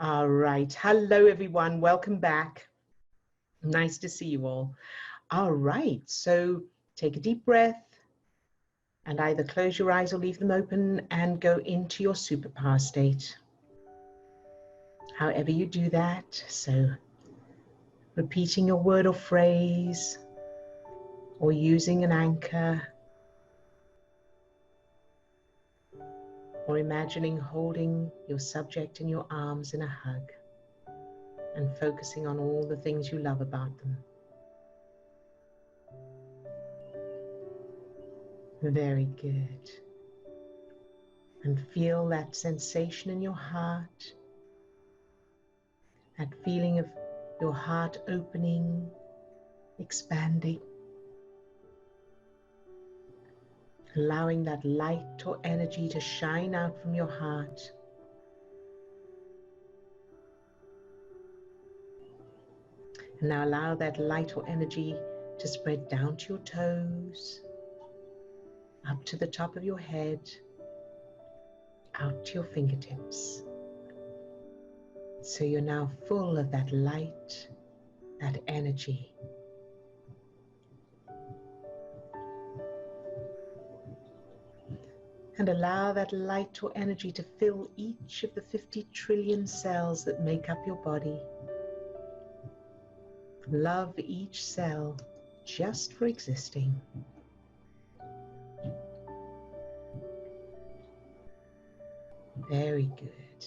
All right. Hello, everyone. Welcome back. Nice to see you all. All right. So take a deep breath and either close your eyes or leave them open and go into your superpower state. However you do that. So repeating your word or phrase or using an anchor or imagining holding your subject in your arms in a hug and focusing on all the things you love about them. Very good. And feel that sensation in your heart, that feeling of your heart opening, expanding, allowing that light or energy to shine out from your heart. And now allow that light or energy to spread down to your toes, up to the top of your head, out to your fingertips. So you're now full of that light, that energy. And allow that light or energy to fill each of the 50 trillion cells that make up your body. Love each cell just for existing. Very good.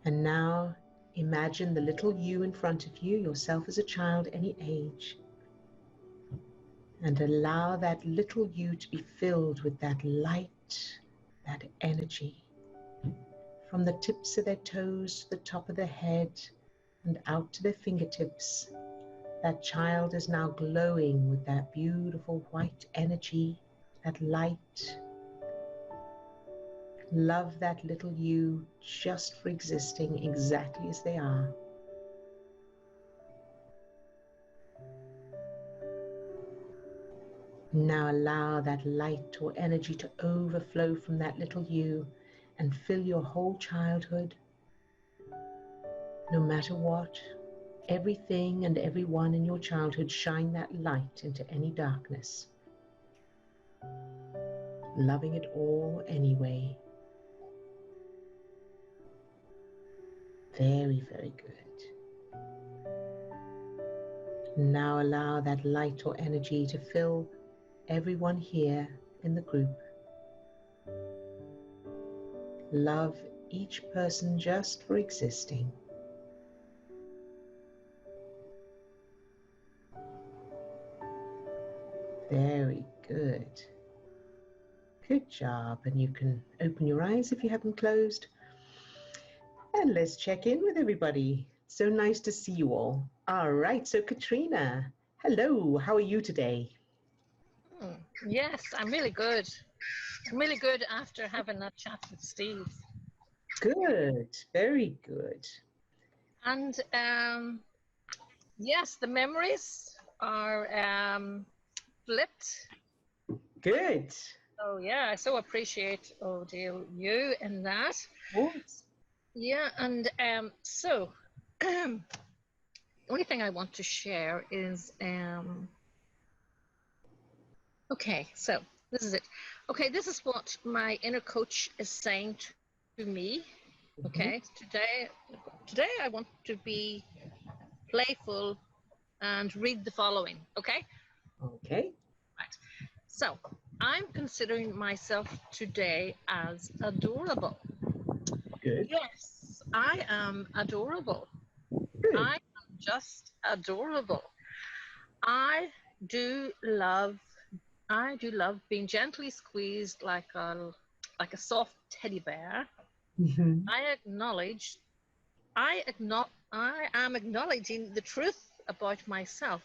And now imagine the little you in front of you, yourself as a child, any age. And allow that little you to be filled with that light, that energy. From the tips of their toes to the top of their head and out to their fingertips. That child is now glowing with that beautiful white energy, that light. Love that little you just for existing exactly as they are. Now allow that light or energy to overflow from that little you and fill your whole childhood. No matter what, everything and everyone in your childhood shine that light into any darkness. Loving it all anyway. Very, very good. Now allow that light or energy to fill everyone here in the group. Love each person just for existing. Very good. Good job. And you can open your eyes if you haven't closed. And let's check in with everybody. So nice to see you all. All right. So Katrina, hello. How are you today? Yes, I'm really good. I'm really good after having that chat with Steve. Good. Very good. And yes, the memories are flipped. Good. So yeah, I so appreciate Odile you in that. What? Yeah, and so the only thing I want to share is okay, so this is it. Okay, this is what my inner coach is saying to me. Okay, today I want to be playful and read the following. Okay. Okay. Right. So I'm considering myself today as adorable. Good. Yes, I am adorable. Good. I am just adorable. I do love being gently squeezed like a soft teddy bear. Mm-hmm. I am acknowledging the truth about myself.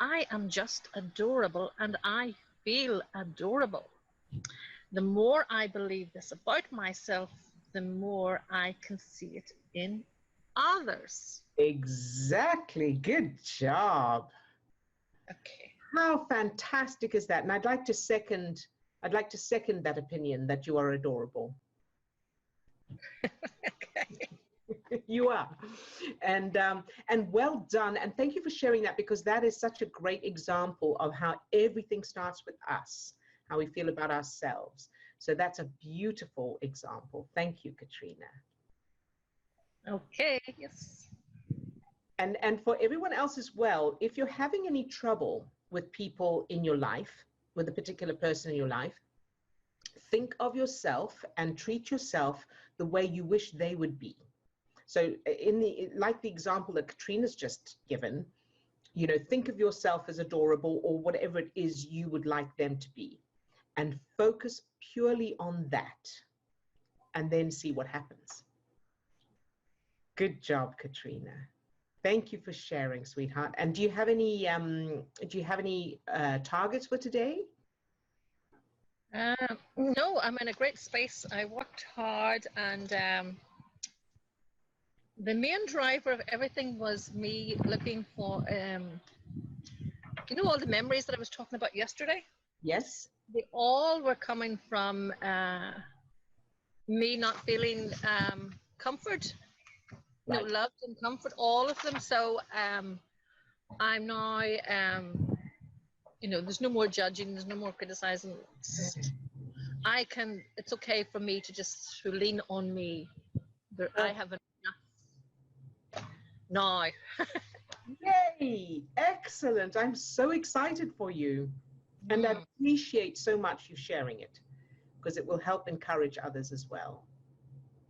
I am just adorable and I feel adorable. The more I believe this about myself, the more I can see it in others. Exactly. Good job. Okay. How fantastic is that? And I'd like to second that opinion that you are adorable. Okay. You are. And well done. And thank you for sharing that, because that is such a great example of how everything starts with us, how we feel about ourselves. So that's a beautiful example. Thank you, Katrina. Okay, yes. And for everyone else as well, if you're having any trouble with people in your life, with a particular person in your life, think of yourself and treat yourself the way you wish they would be. So like the example that Katrina's just given, think of yourself as adorable or whatever it is you would like them to be, and focus purely on that, and then see what happens. Good job, Katrina. Thank you for sharing, sweetheart. And do you have any targets for today? No, I'm in a great space. I worked hard, and the main driver of everything was me looking for, all the memories that I was talking about yesterday? Yes. They all were coming from me not feeling comfort, Right. loved and comfort, all of them. So I'm now, there's no more judging, there's no more criticizing. It's okay for me to just lean on me. I have enough now. Yay! Excellent. I'm so excited for you. And I appreciate so much you sharing it, because it will help encourage others as well.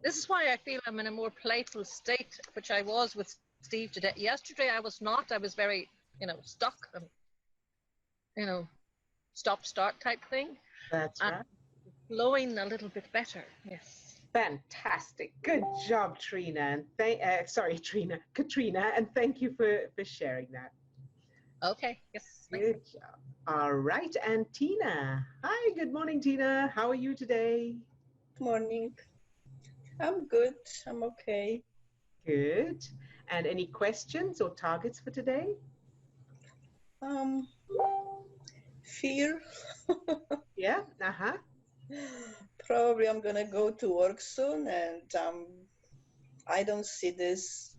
This is why I feel I'm in a more playful state, which I was with Steve today. Yesterday I was not. I was very, stuck and, stop-start type thing. That's right. Flowing a little bit better, yes. Fantastic. Good job, Trina. And Katrina, and thank you for sharing that. Okay, yes. Good job. All right, and Tina. Hi, good morning, Tina. How are you today? Good morning. I'm good. I'm okay. Good. And any questions or targets for today? Fear. Yeah. Uh-huh. Probably I'm gonna go to work soon, and I don't see this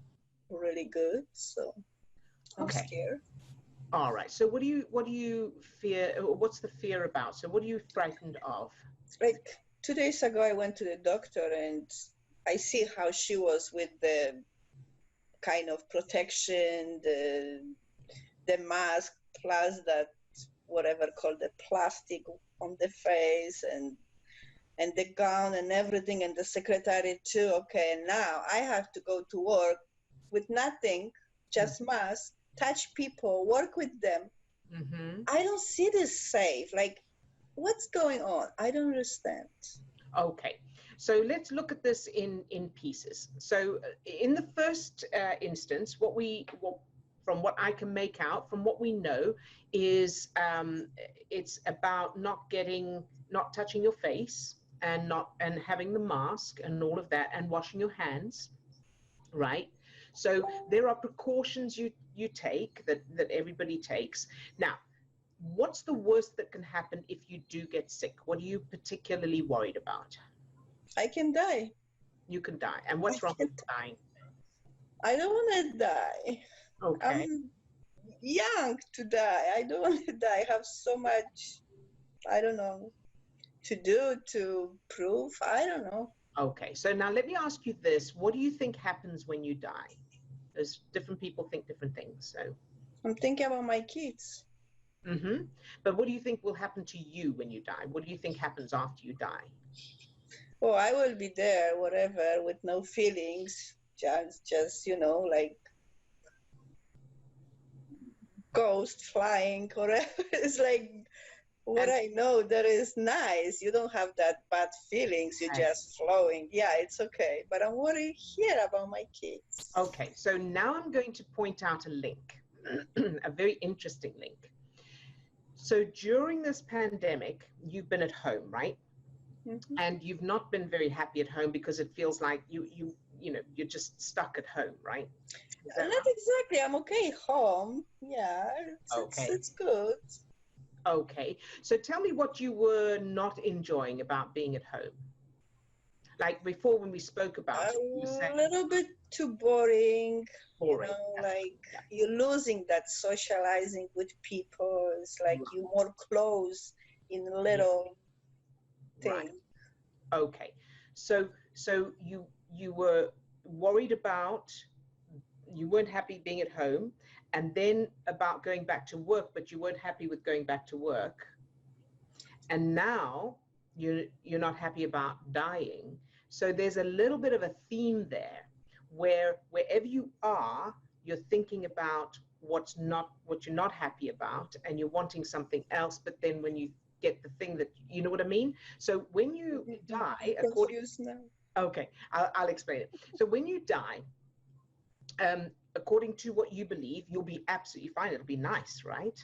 really good, so I'm scared. All right. So what do you fear? What's the fear about? So what are you frightened of? Like 2 days ago, I went to the doctor, and I see how she was with the kind of protection, the mask plus that whatever called the plastic on the face, and the gown and everything, and the secretary too. Okay, and now I have to go to work with nothing, just mask, touch people, work with them. Mm-hmm. I don't see this safe. Like, what's going on? I don't understand. Okay, so let's look at this in pieces. So in the first instance, from what I can make out, from what we know, is it's about not touching your face, and having the mask and all of that, and washing your hands, right? So there are precautions you take that everybody takes. Now, what's the worst that can happen if you do get sick? What are you particularly worried about? I can die. You can die. And what's wrong with dying? I don't want to die. Okay. I'm young to die. I don't want to die. I have so much, I don't know, to do, to prove. I don't know. Okay. So now let me ask you this. What do you think happens when you die? Because different people think different things. So I'm thinking about my kids. Mm-hmm. But what do you think will happen to you when you die? What do you think happens after you die? Oh, I will be there, whatever, with no feelings, just like ghost flying, whatever. It's like what I know that is nice. You don't have that bad feelings. You're just flowing. Yeah, it's okay. But I'm worried here about my kids. Okay, so now I'm going to point out a link, a very interesting link. So during this pandemic, you've been at home, right? Mm-hmm. And you've not been very happy at home because it feels like you're just stuck at home, right? Not right? Exactly. I'm okay home. Yeah, it's good. Okay, so tell me what you were not enjoying about being at home. Like before when we spoke about it, you were A saying little bit too boring, boring. like Yeah. you're losing that socializing with people. It's like you're more close in a little thing. Right. Okay. So you were worried about, you weren't happy being at home, and then about going back to work, but you weren't happy with going back to work. And now you're not happy about dying. So there's a little bit of a theme there where wherever you are, you're thinking about what you're not happy about, and you're wanting something else, but then when you get the thing that, you know what I mean? So when you die, I'm confused now. okay, I'll explain it. So when you die, according to what you believe, you'll be absolutely fine. It'll be nice, right?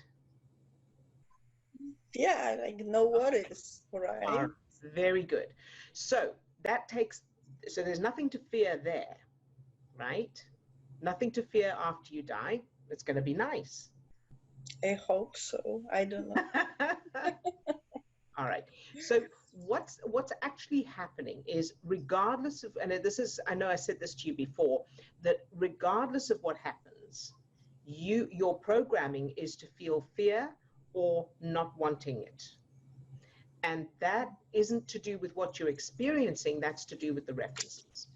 Yeah, like no worries, right? Very good. So so there's nothing to fear there, right? Nothing to fear after you die. It's going to be nice. I hope so. I don't know. All right. So what's actually happening is, regardless of, and this is, I know I said this to you before, that regardless of what happens, your programming is to feel fear or not wanting it. And that isn't to do with what you're experiencing, that's to do with the references.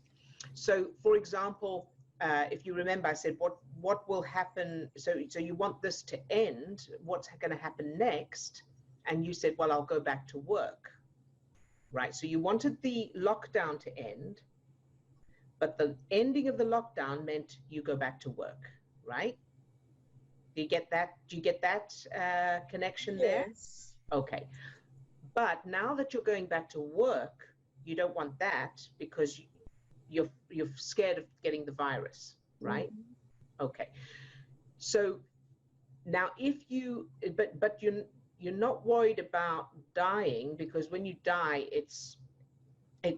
So for example, if you remember, I said, what will happen? So you want this to end, what's going to happen next? And you said, well, I'll go back to work, right? So you wanted the lockdown to end, but the ending of the lockdown meant you go back to work, right? Do you get that? Do you get that connection there? Yes. Okay. But now that you're going back to work, you don't want that because you're scared of getting the virus, right? Mm-hmm. Okay. So now but you're not worried about dying, because when you die,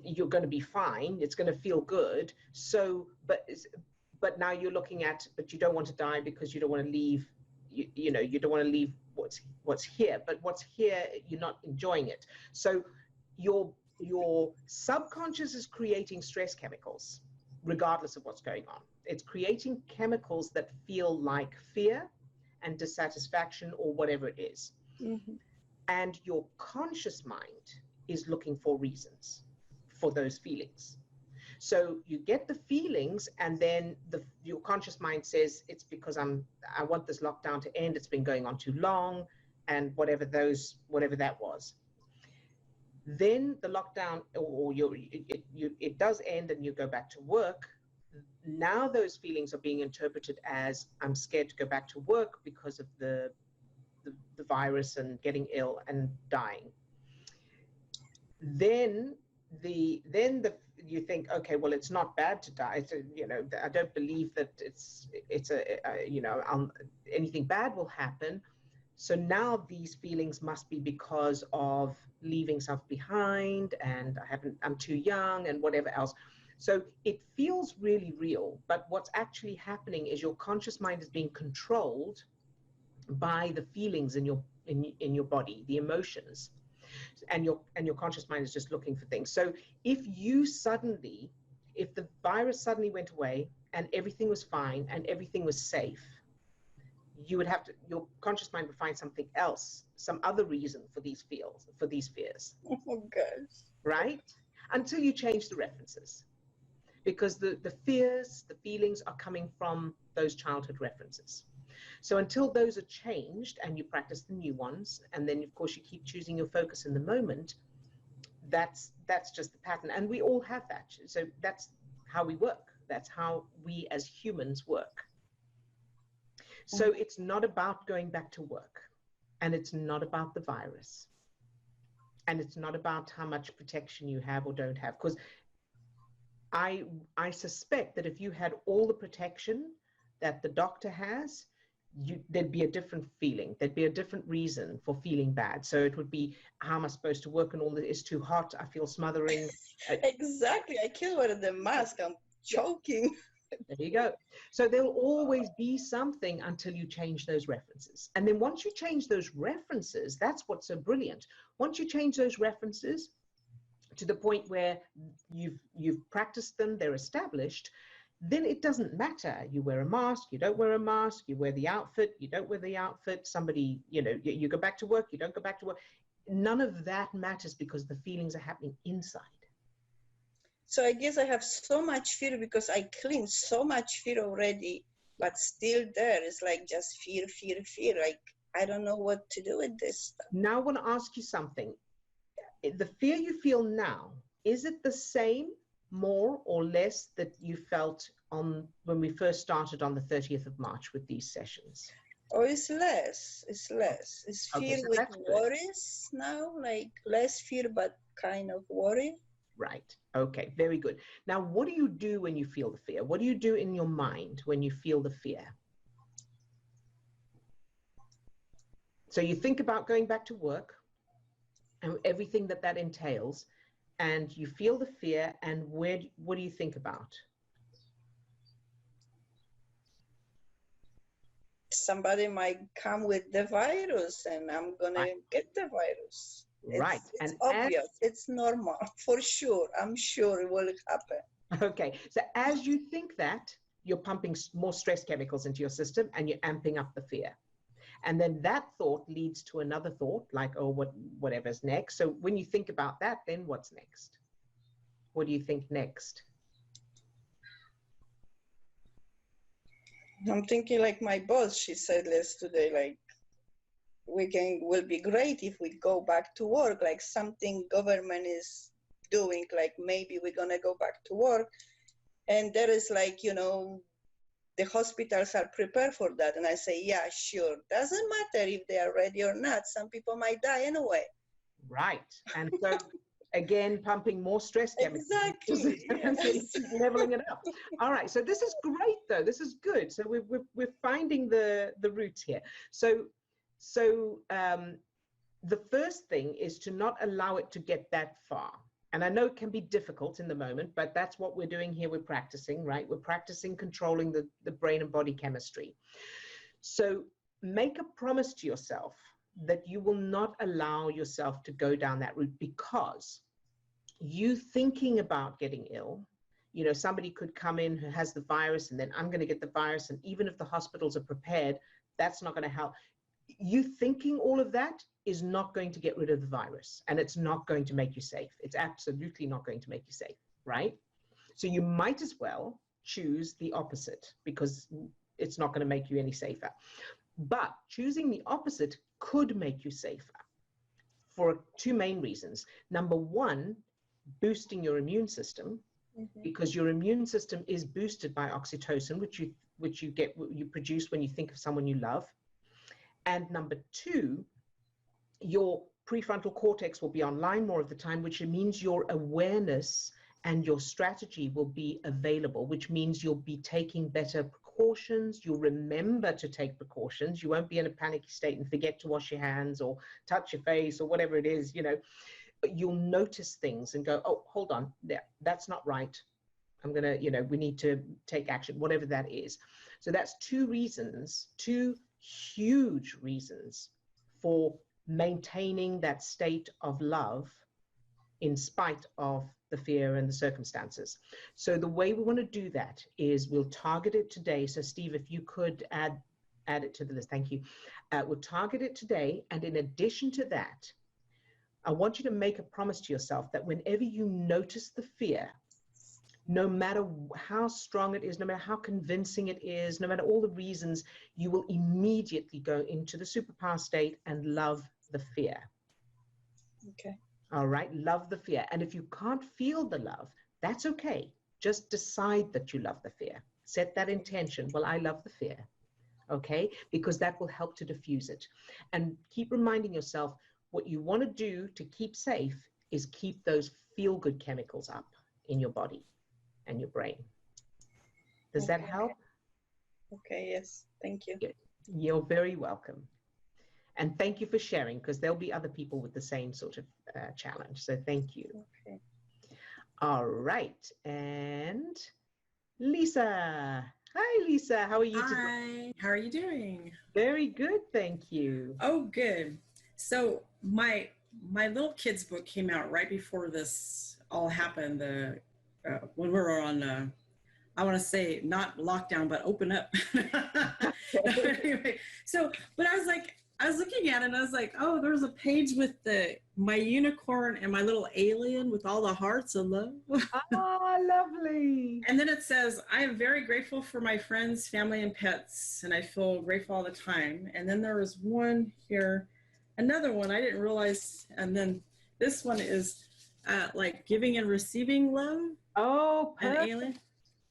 you're going to be fine. It's going to feel good. So, but now you're looking at, but you don't want to die because you don't want to leave, you don't want to leave what's here, but what's here, you're not enjoying it. So your subconscious is creating stress chemicals, regardless of what's going on. It's creating chemicals that feel like fear and dissatisfaction or whatever it is. Mm-hmm. And your conscious mind is looking for reasons for those feelings. So you get the feelings, and then your conscious mind says, it's because I want this lockdown to end. It's been going on too long, and whatever that was. Then the lockdown, or it does end, and you go back to work. Now those feelings are being interpreted as, I'm scared to go back to work because of the virus and getting ill and dying. Then you think, okay, well, it's not bad to die. It's I don't believe that it's anything bad will happen. So now these feelings must be because of leaving stuff behind, and I'm too young, and whatever else. So it feels really real, but what's actually happening is your conscious mind is being controlled by the feelings in your body, the emotions, and your conscious mind is just looking for things. So if the virus suddenly went away and everything was fine and everything was safe, your conscious mind would find something else, some other reason for these fears. Oh gosh. Right? Until you change the references. Because the fears, the feelings are coming from those childhood references. So until those are changed and you practice the new ones, and then of course you keep choosing your focus in the moment, that's just the pattern. And we all have that. So that's how we work. That's how we as humans work. So it's not about going back to work, and it's not about the virus, and it's not about how much protection you have or don't have. Because I suspect that if you had all the protection that the doctor has, there'd be a different feeling. There'd be a different reason for feeling bad. So it would be, how am I supposed to work and all that? It's too hot. I feel smothering. Exactly. I can't wear the mask. I'm choking. There you go. So there'll always be something until you change those references. And then once you change those references, that's what's so brilliant. Once you change those references to the point where you've practiced them, they're established, then it doesn't matter. You wear a mask, you don't wear a mask, you wear the outfit, you don't wear the outfit, somebody, you go back to work, you don't go back to work. None of that matters because the feelings are happening inside. So I guess I have so much fear because I cleaned so much fear already, but still there. It's like just fear, fear, fear. Like, I don't know what to do with this stuff. Now I want to ask you something. The fear you feel now, is it the same, more or less, that you felt when we first started on the 30th of March with these sessions? Oh, it's less. It's less. It's fear Okay, so with that's good. worries now, like less fear, but kind of worry. Right. Okay, very good. Now, what do you do when you feel the fear? What do you do in your mind when you feel the fear? So you think about going back to work and everything that entails, and you feel the fear, and what do you think about? Somebody might come with the virus and I'm gonna get the virus. Right. It's obvious. It's normal. For sure. I'm sure it will happen. Okay. So as you think that, you're pumping more stress chemicals into your system and you're amping up the fear. And then that thought leads to another thought, like, oh, whatever's next. So when you think about that, then what's next? What do you think next? I'm thinking like my boss, she said yesterday, like, will be great if we go back to work, like something government is doing, like maybe we're gonna go back to work. And there is like, the hospitals are prepared for that. And I say, yeah, sure. Doesn't matter if they are ready or not. Some people might die anyway. Right. And so again, pumping more stress chemicals. Exactly. Yes. Leveling it up. All right. So this is great, though. This is good. So we're finding the roots here. So the first thing is to not allow it to get that far. And I know it can be difficult in the moment, but that's what we're doing here. We're practicing, right? We're practicing controlling the brain and body chemistry. So make a promise to yourself that you will not allow yourself to go down that route, because you thinking about getting ill, somebody could come in who has the virus and then I'm going to get the virus. And even if the hospitals are prepared, that's not going to help. You thinking all of that is not going to get rid of the virus, and it's not going to make you safe. It's absolutely not going to make you safe, right? So you might as well choose the opposite, because it's not going to make you any safer. But choosing the opposite could make you safer for two main reasons. Number one, boosting your immune system, because your immune system is boosted by oxytocin, which you produce when you think of someone you love. And number two, your prefrontal cortex will be online more of the time, which means your awareness and your strategy will be available, which means you'll be taking better precautions. You'll remember to take precautions. You won't be in a panicky state and forget to wash your hands or touch your face or whatever it is, but you'll notice things and go, oh, hold on, that's not right. I'm going to, we need to take action, whatever that is. So that's two huge reasons for maintaining that state of love in spite of the fear and the circumstances. So the way we want to do that is we'll target it today. So Steve, if you could add it to the list, thank you. We'll target it today. And in addition to that, I want you to make a promise to yourself that whenever you notice the fear, no matter how strong it is, no matter how convincing it is, no matter all the reasons, you will immediately go into the superpower state and love the fear. Okay. All right, love the fear. And if you can't feel the love, that's okay. Just decide that you love the fear. Set that intention. Well, I love the fear. Okay, because that will help to diffuse it. And keep reminding yourself what you want to do to keep safe is keep those feel-good chemicals up in your body and your brain. Does that help? Okay, yes. Thank you. Good. You're very welcome. And thank you for sharing, because there'll be other people with the same sort of challenge. So thank you. Okay. All right. And Lisa. Hi, Lisa. How are you today? Hi. How are you doing? Very good. Thank you. Oh, good. So my my little kids book came out right before this all happened. When we were on, I want to say not lockdown, but open up. Anyway, so, but I was looking at it and I was like, oh, there's a page with my unicorn and my little alien with all the hearts of love. Ah, lovely. And then it says, I am very grateful for my friends, family, and pets, and I feel grateful all the time. And then there was one here, another one I didn't realize. And then this one is like giving and receiving love. Oh, An perfect. alien.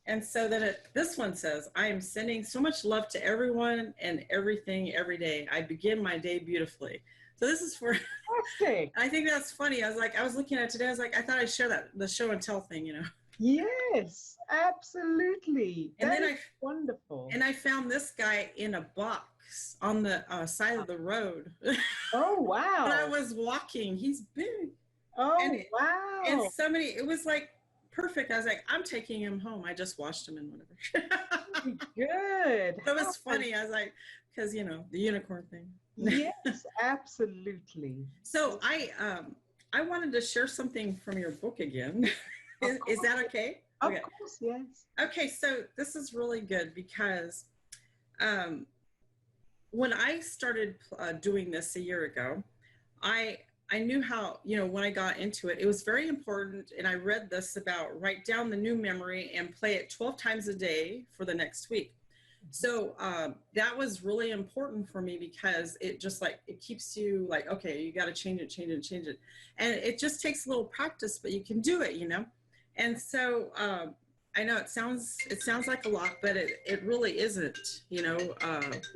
And so then this one says, I am sending so much love to everyone and everything every day. I begin my day beautifully. So this is for, Fantastic. I think that's funny. I was looking at it today. I was like, I thought I'd share the show and tell thing, you know. Yes, absolutely. And That then is wonderful. And I found this guy in a box on the side of the road. Oh, wow. When I was walking, he's big. Oh, and wow. And it was like perfect. I was like, I'm taking him home. I just washed him and whatever. Good. It was funny. I was like, because, you know, the unicorn thing. Yes, absolutely. So I wanted to share something from your book again. Is that okay? Of Okay. course, yes. Okay, so this is really good because when I started doing this a year ago, I knew how, you know, when I got into it, it was very important. And I read this about write down the new memory and play it 12 times a day for the next week. So that was really important for me because it just like, it keeps you like, okay, you got to change it. And it just takes a little practice, but you can do it, you know? And so I know it sounds like a lot, but it really isn't, you know.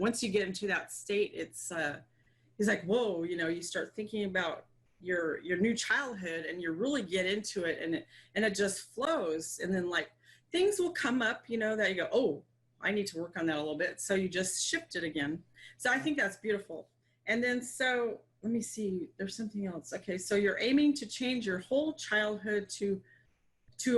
Once you get into that state, it's like, whoa, you know, you start thinking about your new childhood and you really get into it and it just flows. And then like things will come up, you know, that you go, oh, I need to work on that a little bit. So you just shift it again. So I think that's beautiful. And then, so let me see, there's something else. Okay. So you're aiming to change your whole childhood to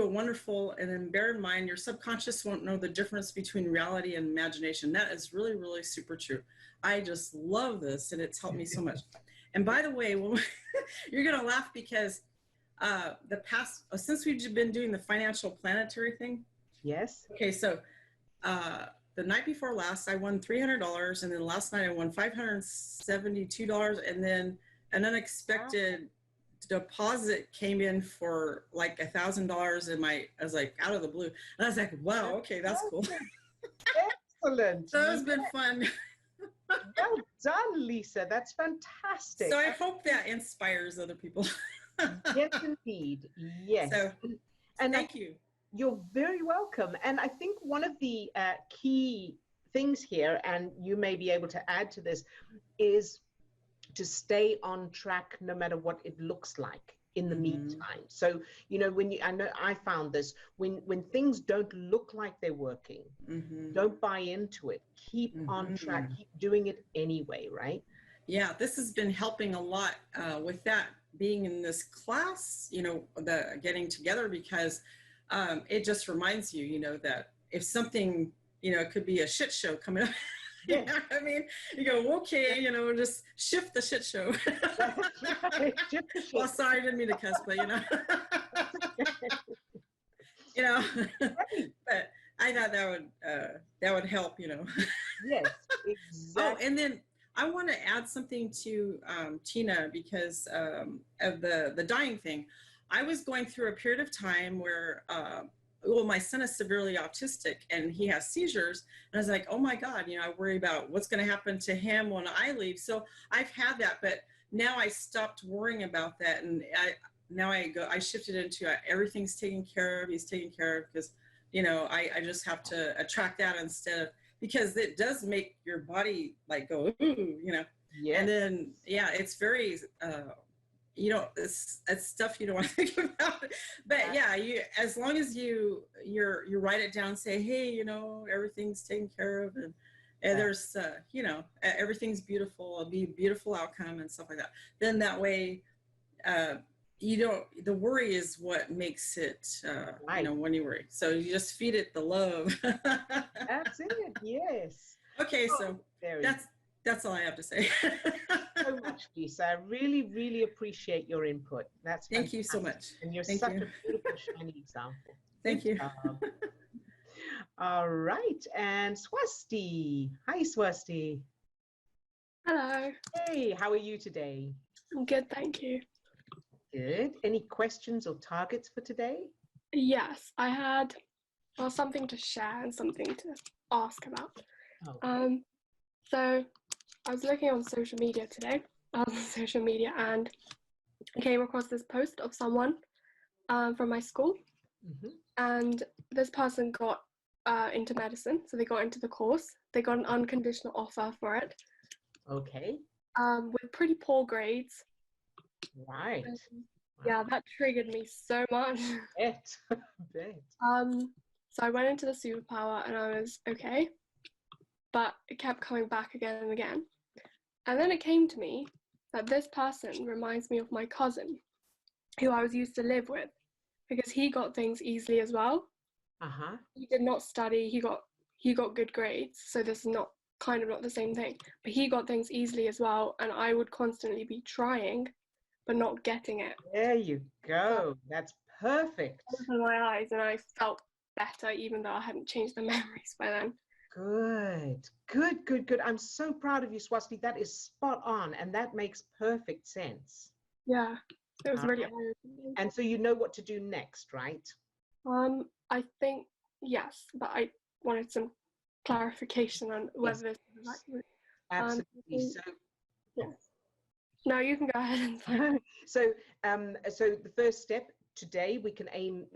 a wonderful, and then bear in mind, your subconscious won't know the difference between reality and imagination. That is really, really super true. I just love this and it's helped me so much. And by the way, you're going to laugh because since we've been doing the financial planetary thing. Yes. Okay. So the night before last, I won $300. And then last night I won $572. And then an unexpected deposit came in for like $1,000 and I was like out of the blue. And I was like, wow, okay, that's cool. Excellent. So it's been fun. Well done, Lisa. That's fantastic. So I hope that inspires other people. Yes, indeed. Yes. So and thank you. You're very welcome. And I think one of the key things here, and you may be able to add to this, is to stay on track no matter what it looks like in the meantime. So, you know, I know I found this, when things don't look like they're working, don't buy into it. Keep on track, keep doing it anyway, right? Yeah, this has been helping a lot with that, being in this class, you know, the getting together, because it just reminds you, you know, that if something, you know, it could be a shit show coming up. You know what I mean? You go, okay, you know, just shift the shit show. Well, sorry, I didn't mean to cuss, but you know, you know, but I thought that would help, you know. Yes, exactly. Oh, and then I want to add something to Tina because of the dying thing. I was going through a period of time where well, my son is severely autistic and he has seizures. And I was like, oh my God, you know, I worry about what's going to happen to him when I leave. So I've had that, but now I stopped worrying about that. And I shifted into everything's taken care of. He's taken care of because, you know, I just have to attract that instead of, because it does make your body like go, ooh, you know. Yes. And then, yeah, it's very, you know, it's stuff you don't want to think about, but yeah, as long as you write it down, say, hey, you know, everything's taken care of, and there's, you know, everything's beautiful, it'll be a beautiful outcome and stuff like that. Then that way, the worry is what makes it, you know, when you worry. So you just feed it the love. That's it. Yes. Okay, so That's all I have to say. So much, Lisa. I really, really appreciate your input. That's Thank you so fantastic. much. And you're Thank such you. a beautiful, shiny example. Thank Good you. job. All right. And Swasti. Hi, Swasti. Hello, Hey, how are you today? I'm good, thank you. Good. Any questions or targets for today? Yes, I had something to share and something to ask about. Okay. So I was looking on social media today, and I came across this post of someone from my school, and this person got into medicine, so they got into the course. They got an unconditional offer for it. Okay. With pretty poor grades. Right. Yeah, that triggered me so much. Bet. Bet. So I went into the Superpower and I was okay, but it kept coming back again and again. And then it came to me that this person reminds me of my cousin, who I was used to live with, because he got things easily as well. He did not study. He got good grades, so this is not the same thing. But he got things easily as well, and I would constantly be trying, but not getting it. There you go. That's perfect. Opened my eyes, and I felt better, even though I hadn't changed the memories by then. Good, good, good, good. I'm so proud of you, Swasti. That is spot on, and that makes perfect sense. Yeah, it was really Alright. eye-opening. And so you know what to do next, right? I think yes, but I wanted some clarification on whether this is the right route. Absolutely. So, Yes. No, you can go ahead and find. so the first step today, we can aim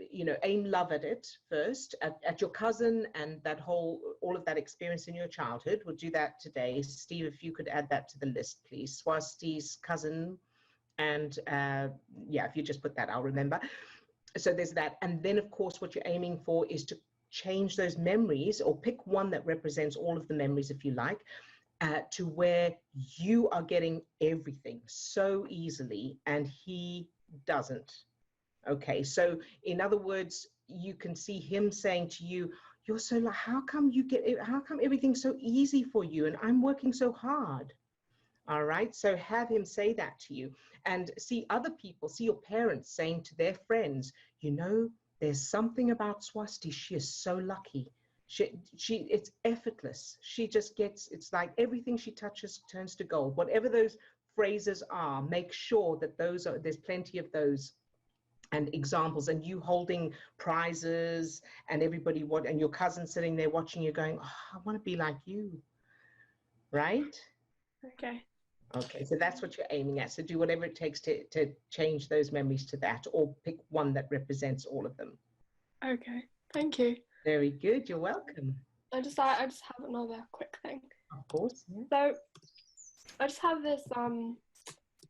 love at it first, at your cousin and all of that experience in your childhood. We'll do that today. Steve, if you could add that to the list, please. Swasti's cousin, and if you just put that, I'll remember. So there's that. And then, of course, what you're aiming for is to change those memories, or pick one that represents all of the memories, if you like, to where you are getting everything so easily and he doesn't. Okay, so in other words, you can see him saying to you, you're so like, how come everything's so easy for you and I'm working so hard? All right, so have him say that to you, and see other people, see your parents saying to their friends, there's something about Swasti, she is so lucky. It's effortless. She just it's like everything she touches turns to gold. Whatever those phrases are, make sure that there's plenty of those and examples, and you holding prizes and everybody and your cousin sitting there watching you going, oh, I want to be like you. Right? Okay, so that's what you're aiming at. So do whatever it takes to change those memories to that, or pick one that represents all of them. Okay, thank you. Very good, you're welcome. I just have another quick thing. Of course, yeah. So I just have this,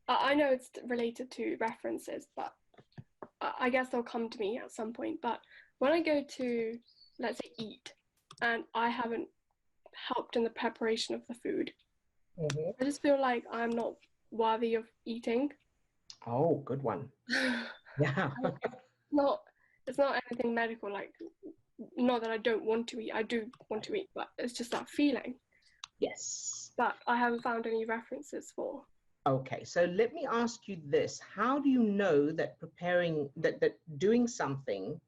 I know it's related to references, but I guess they'll come to me at some point. But when I go to, let's say, eat, and I haven't helped in the preparation of the food, I just feel like I'm not worthy of eating. Oh, good one. Yeah. It's not anything medical, like, not that I don't want to eat. I do want to eat, but it's just that feeling. Yes. But I haven't found any references for. Okay, so let me ask you this. How do you know that that doing something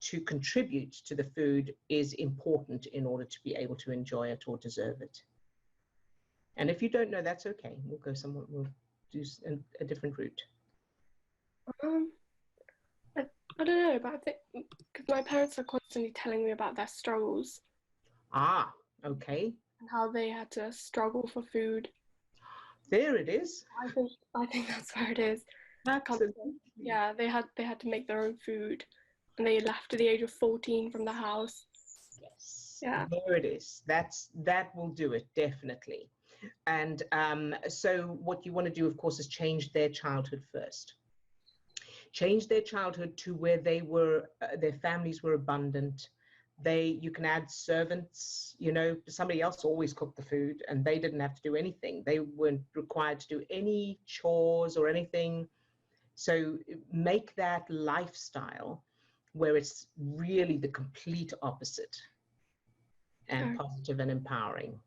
to contribute to the food is important in order to be able to enjoy it or deserve it? And if you don't know, that's okay. We'll do a different route. I don't know, but I think because my parents are constantly telling me about their struggles. Ah, okay. And how they had to struggle for food. There it is. I think that's where it is. Absolutely. Yeah, they had to make their own food, and they left at the age of 14 from the house. Yes. Yeah. There it is. That will do it, definitely. And so what you want to do, of course, is change their childhood first. Change their childhood to where they were, their families were abundant. You can add servants, somebody else always cooked the food and they didn't have to do anything. They weren't required to do any chores or anything. So make that lifestyle where it's really the complete opposite and positive and empowering.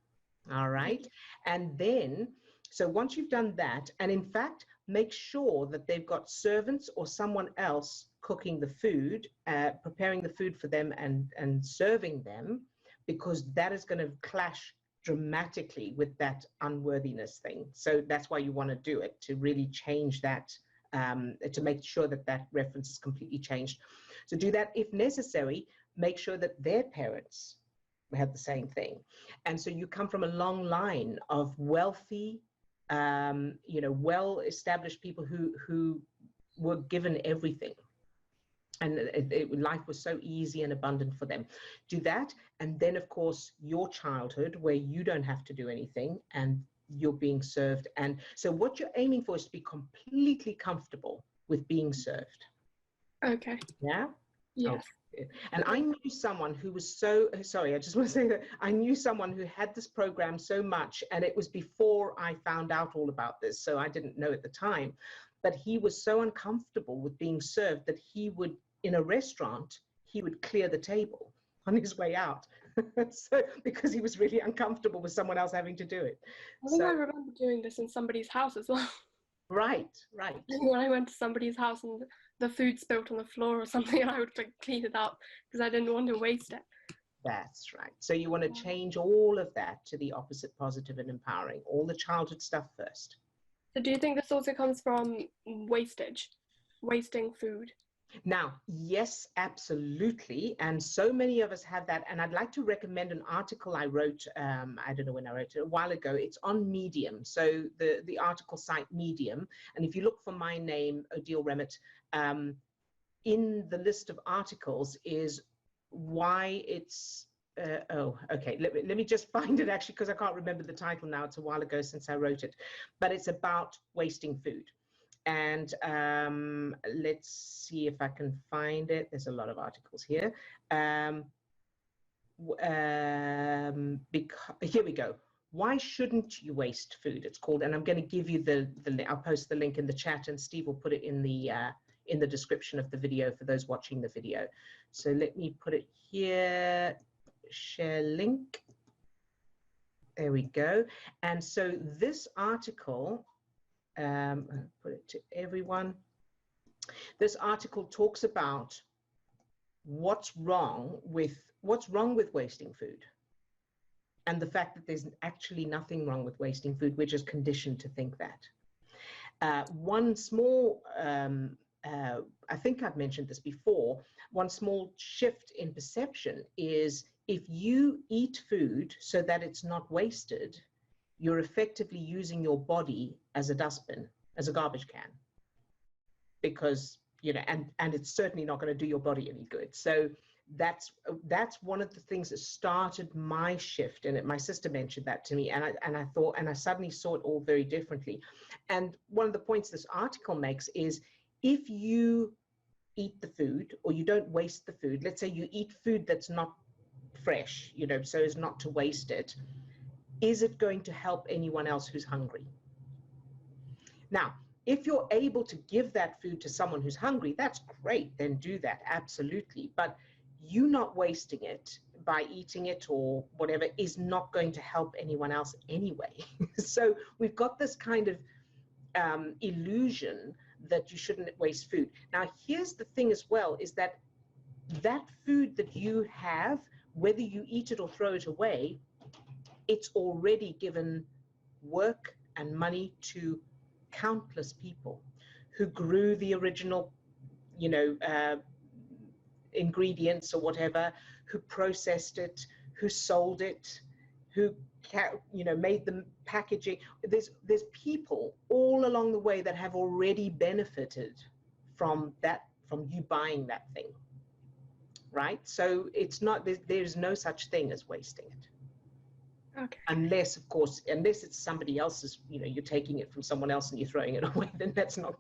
All right. And then, so once you've done that, and in fact, make sure that they've got servants or someone else cooking the food, preparing the food for them and serving them, because that is going to clash dramatically with that unworthiness thing. So that's why you want to do it, to really change that, to make sure that that reference is completely changed. So do that. If necessary, make sure that their parents had the same thing. And so you come from a long line of wealthy, well-established people who were given everything. And life was so easy and abundant for them. Do that. And then, of course, your childhood, where you don't have to do anything and you're being served. And so what you're aiming for is to be completely comfortable with being served. Okay. Yeah? Yes. Okay. And I knew someone who was so, sorry, I just want to say that I knew someone who had this program so much, and it was before I found out all about this, so I didn't know at the time, but he was so uncomfortable with being served that he would, in a restaurant, he would clear the table on his way out. So, because he was really uncomfortable with someone else having to do it. I think I remember doing this in somebody's house as well. Right. When I went to somebody's house and the food spilt on the floor or something, and I would like clean it up because I didn't want to waste it. That's right. So you want to change all of that to the opposite, positive and empowering, all the childhood stuff first. So do you think this also comes from wastage, wasting food? Now, yes, absolutely. And so many of us have that. And I'd like to recommend an article I wrote, I don't know when I wrote it, a while ago. It's on Medium. So the article site Medium. And if you look for my name, Odile Remmert, in the list of articles is why it's, okay, let me just find it actually, because I can't remember the title now. It's a while ago since I wrote it. But it's about wasting food. And let's see if I can find it. There's a lot of articles here. Here we go. Why shouldn't you waste food? It's called, and I'm going to give you I'll post the link in the chat, and Steve will put it in the description of the video for those watching the video. So let me put it here. Share link. There we go. And so this article, I'll put it to everyone. This article talks about what's wrong with wasting food, and the fact that there's actually nothing wrong with wasting food. We're just conditioned to think that. One small, I think I've mentioned this before, one small shift in perception is if you eat food so that it's not wasted, you're effectively using your body as a dustbin, as a garbage can, because, and it's certainly not going to do your body any good. So that's one of the things that started my shift in it. My sister mentioned that to me, and I suddenly saw it all very differently. And one of the points this article makes is, if you eat the food, or you don't waste the food, let's say you eat food that's not fresh, so as not to waste it, is it going to help anyone else who's hungry? Now, if you're able to give that food to someone who's hungry, that's great, then do that, absolutely. But you not wasting it by eating it or whatever is not going to help anyone else anyway. So we've got this kind of illusion that you shouldn't waste food. Now, here's the thing as well, is that food that you have, whether you eat it or throw it away, it's already given work and money to countless people who grew the original, ingredients or whatever, who processed it, who sold it, who, made the packaging. There's people all along the way that have already benefited from you buying that thing, right? So it's not, there's no such thing as wasting it. Okay. Unless it's somebody else's, you're taking it from someone else and you're throwing it away, then that's not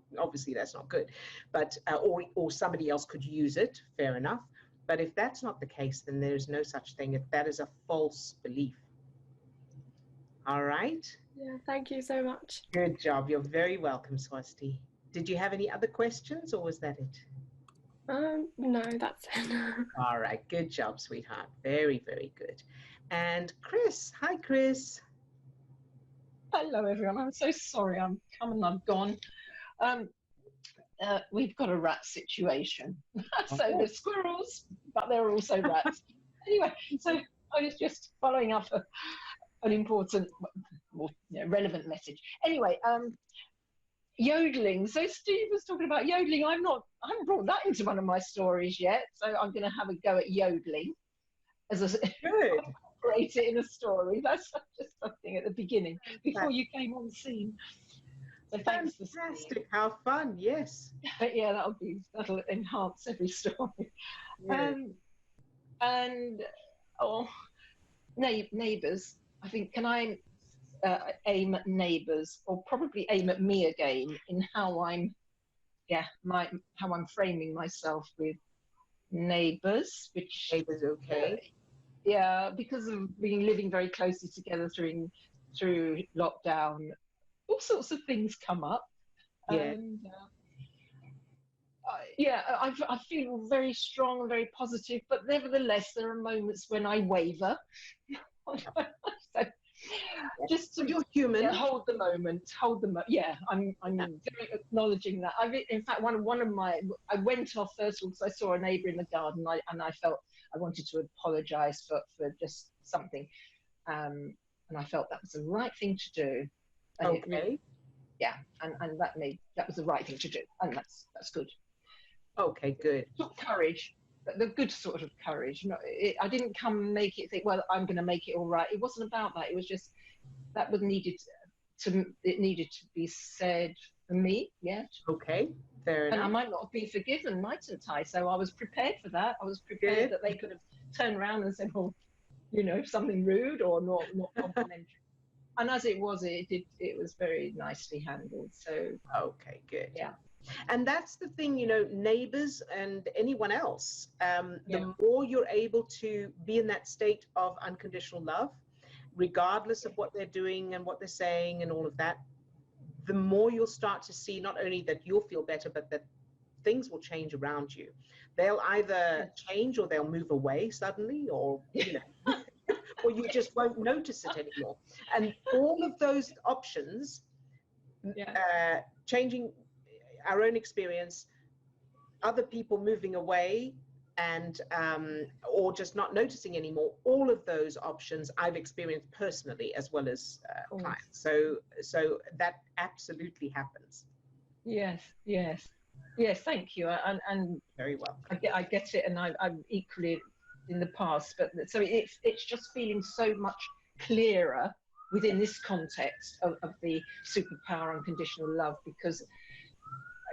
good. But, or somebody else could use it, fair enough. But if that's not the case, then there's no such thing. That is a false belief. All right? Yeah, thank you so much. Good job. You're very welcome, Swasti. Did you have any other questions, or was that it? No, that's it. All right. Good job, sweetheart. Very, very good. And Chris. Hi, Chris. Hello, everyone. I'm so sorry. I'm come and I'm gone. We've got a rat situation. So there's squirrels, but there are also rats. Anyway, so I was just following up an important, well, relevant message. Anyway, yodeling. So Steve was talking about yodeling. I haven't brought that into one of my stories yet. So I'm going to have a go at yodeling as a Good. incorporate it in a story. That's just something at the beginning before you came on scene. So thanks for Fantastic. How fun. Yes. but yeah, that'll enhance every story. Yeah. And neighbours. I think can I aim at neighbours, or probably aim at me again in how I'm framing myself with neighbours, which Neighbours, okay. because of being living very closely together through lockdown, all sorts of things come up. Yeah. And I feel very strong and very positive, but nevertheless, there are moments when I waver. So just to You're human. hold the moment, I'm very acknowledging that. In fact, one of my, I went off first of all because I saw a neighbour in the garden, and I felt I wanted to apologise for just something, and I felt that was the right thing to do. And Okay. and that was the right thing to do, and that's good. Okay, good. Not courage, but the good sort of courage. I didn't make it think, well, I'm going to make it all right. It wasn't about that. It was just that was needed to be said for me. Yeah. Okay. Fair enough. And I might not be forgiven, mightn't I? So I was prepared for that. I was prepared that they could have turned around and said, well, something rude or not complimentary. And as it was very nicely handled. So okay, good. Yeah. And that's the thing, neighbors and anyone else, the more you're able to be in that state of unconditional love, regardless of what they're doing and what they're saying and all of that, the more you'll start to see not only that you'll feel better, but that things will change around you. They'll either change or they'll move away suddenly, or, or you just won't notice it anymore. And all of those options, changing our own experience, other people moving away, and or just not noticing anymore, all of those options I've experienced personally as well as clients. So that absolutely happens. Yes, thank you. And very well. I get it, and I'm equally in the past, but so it's just feeling so much clearer within this context of the superpower unconditional love, because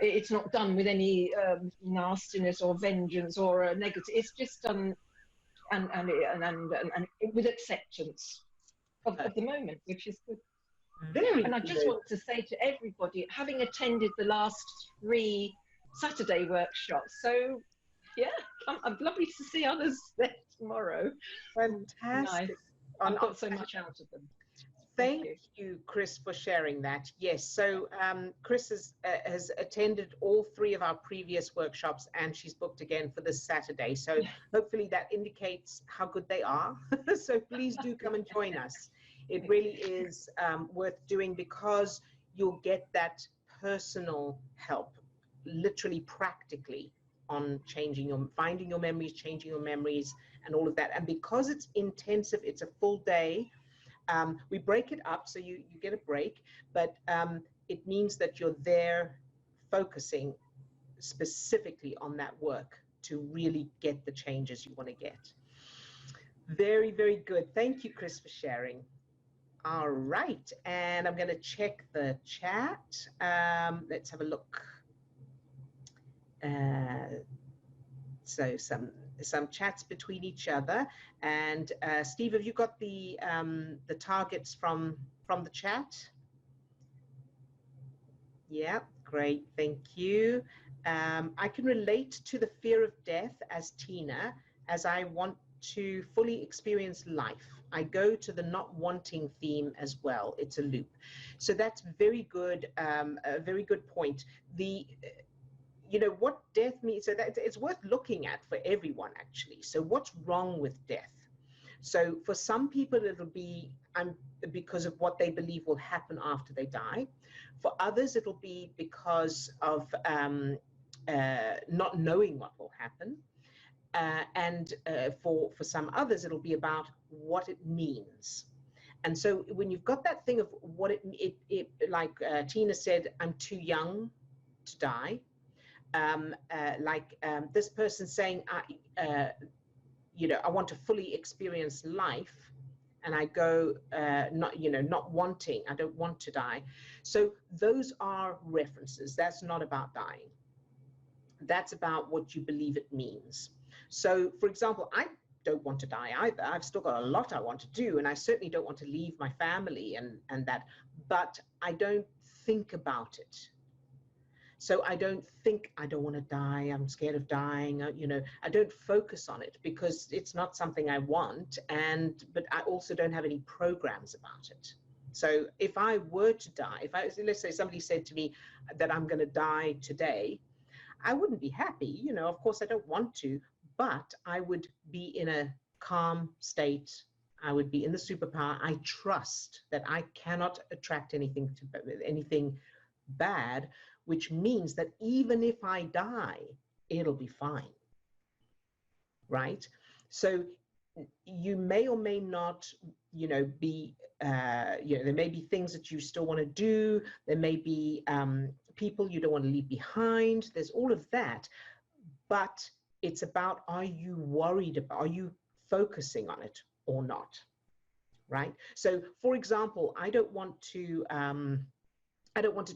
it's not done with any nastiness or vengeance or a negative. It's just done and with acceptance of the moment, which is good. And I just want to say to everybody, having attended the last 3 Saturday workshops, so I'm lovely to see others there tomorrow. Fantastic. Nice. I've got so much out of them. Thank you, Chris, for sharing that. Yes, so Chris has attended all 3 of our previous workshops, and she's booked again for this Saturday. So hopefully that indicates how good they are. So please do come and join us. It really is worth doing, because you'll get that personal help, literally practically, on finding your memories, changing your memories, and all of that. And because it's intensive, it's a full day. We break it up, so you get a break, but it means that you're there focusing specifically on that work to really get the changes you want to get. Very, very good. Thank you, Chris, for sharing. All right, and I'm going to check the chat. Let's have a look. So some chats between each other, and Steve, have you got the targets from the chat? Yeah, great, thank you. I can relate to the fear of death as Tina, as I want to fully experience life. I go to the not wanting theme as well. It's a loop. So that's very good, a very good point. What death means, so that it's worth looking at for everyone, actually. So what's wrong with death? So for some people, it'll be because of what they believe will happen after they die. For others, it'll be because of not knowing what will happen. And for some others, it'll be about what it means. And so when you've got that thing of what it like Tina said, I'm too young to die. This person saying, I want to fully experience life, and I go not wanting, I don't want to die. So those are references. That's not about dying. That's about what you believe it means. So for example, I don't want to die either. I've still got a lot I want to do, and I certainly don't want to leave my family and that, but I don't think about it. So I don't think I don't want to die, I'm scared of dying, I don't focus on it because it's not something I want, but I also don't have any programs about it. So if I were to die, let's say somebody said to me that I'm going to die today, I wouldn't be happy, of course I don't want to, but I would be in a calm state. I would be in the superpower. I trust that I cannot attract anything bad, which means that even if I die, it'll be fine, right? So you may or may not, be, there may be things that you still want to do. There may be people you don't want to leave behind. There's all of that, but it's about, are you worried about, are you focusing on it or not, right? So for example, I don't want it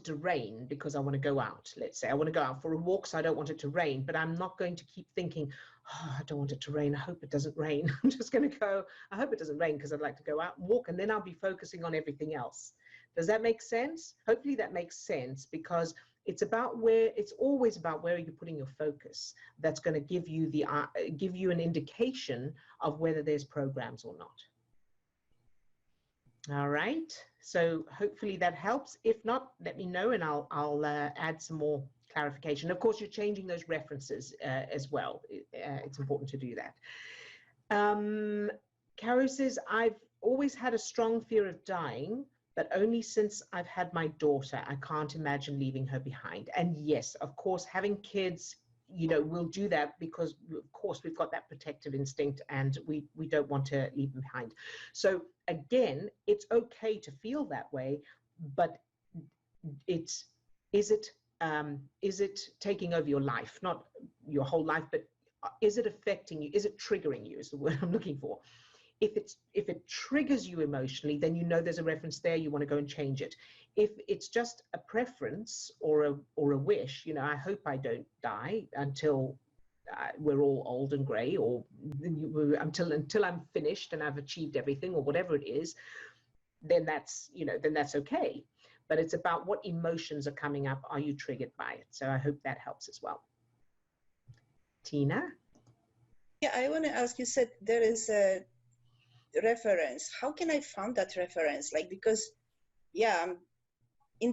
to rain because I want to go out. Let's say I want to go out for a walk, so I don't want it to rain, but I'm not going to keep thinking, oh, I don't want it to rain, I hope it doesn't rain. I'm just going to go, I hope it doesn't rain because I'd like to go out and walk, and then I'll be focusing on everything else. Does that make sense? Hopefully that makes sense, because it's always about where you're putting your focus. That's going to give you an indication of whether there's programs or not. All right, so hopefully that helps. If not, let me know and I'll add some more clarification. Of course, you're changing those references as well. It's important to do that. Caro says, I've always had a strong fear of dying, but only since I've had my daughter. I can't imagine leaving her behind. And yes, of course, having kids, we'll do that because, of course, we've got that protective instinct and we don't want to leave them behind. So again, it's okay to feel that way, but is it taking over your life? Not your whole life, but is it affecting you? Is it triggering you is the word I'm looking for. If it triggers you emotionally, then there's a reference there, you want to go and change it. If it's just a preference or a wish, I hope I don't die until we're all old and grey, or until I'm finished and I've achieved everything or whatever it is, then that's okay. But it's about what emotions are coming up. Are you triggered by it? So I hope that helps as well. Tina? Yeah, I want to ask, you said there is a reference. How can I find that reference? Because in